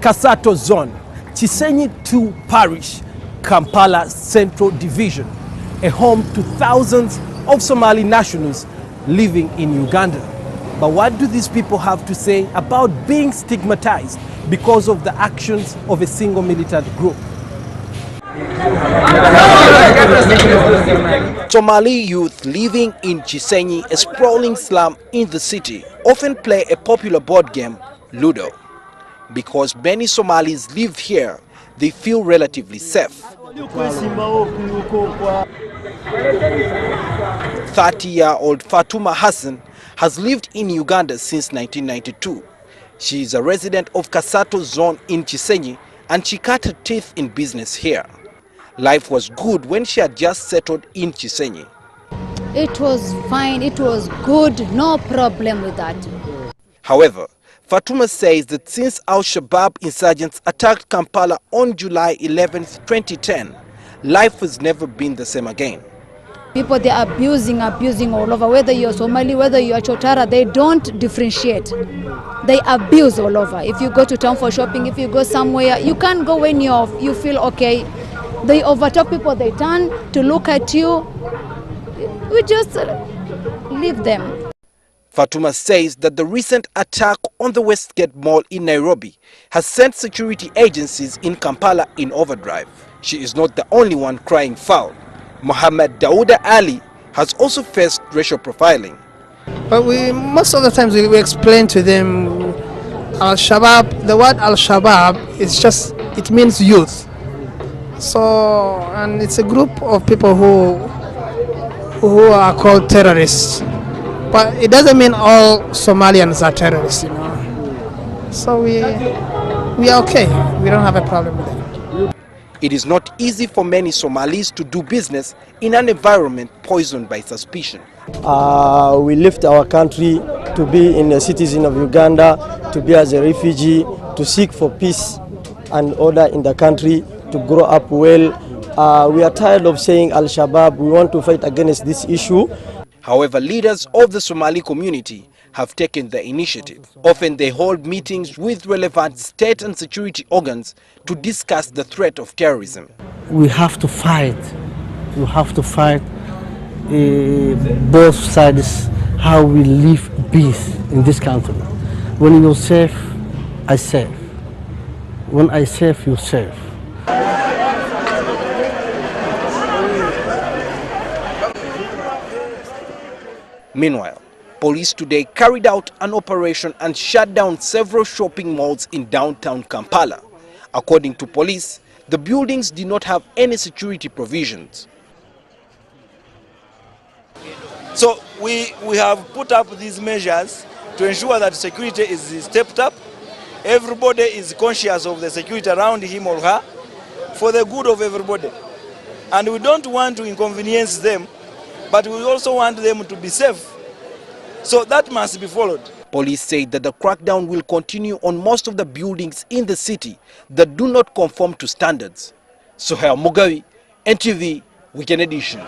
Kasato Zone, Chisenyi 2 Parish, Kampala Central Division, a home to thousands of Somali nationals living in Uganda. But what do these people have to say about being stigmatized because of the actions of a single militant group? Somali youth living in Chisenyi, a sprawling slum in the city, often play a popular board game, Ludo. Because many Somalis live here, they feel relatively safe. 30-year-old Fatuma Hassan has lived in Uganda since 1992. She is a resident of Kasato Zone in Chisenyi, and she cut her teeth in business here. Life was good when she had just settled in Chisenyi. It was fine, it was good, no problem with that. However, Fatuma says that since Al-Shabaab insurgents attacked Kampala on July 11, 2010, life has never been the same again. People, they are abusing all over. Whether you're Somali, whether you're Chotara, they don't differentiate. They abuse all over. If you go to town for shopping, if you go somewhere, you can't go when you feel okay. They overtake people, they turn to look at you. We just leave them. Fatuma says that the recent attack on the Westgate Mall in Nairobi has sent security agencies in Kampala in overdrive. She is not the only one crying foul. Mohammed Dauda Ali has also faced racial profiling. But most of the times we explain to them Al-Shabaab, the word Al-Shabaab is just, it means youth. So, and it's a group of people who are called terrorists. But it doesn't mean all Somalians are terrorists, you know. So we are okay. We don't have a problem with them. It is not easy for many Somalis to do business in an environment poisoned by suspicion. We left our country to be in a citizen of Uganda, to be as a refugee, to seek for peace and order in the country, to grow up well. We are tired of saying Al-Shabaab. We want to fight against this issue. However, leaders of the Somali community have taken the initiative. Often they hold meetings with relevant state and security organs to discuss the threat of terrorism. We have to fight. We have to fight both sides, how we live peace in this country. When you're safe, I save. When I save, you save. Meanwhile, police today carried out an operation and shut down several shopping malls in downtown Kampala. According to police, the buildings did not have any security provisions. So we have put up these measures to ensure that security is stepped up. Everybody is conscious of the security around him or her for the good of everybody. And we don't want to inconvenience them, but we also want them to be safe. So that must be followed. Police say that the crackdown will continue on most of the buildings in the city that do not conform to standards. Sohail Mugawi, NTV, Weekend Edition.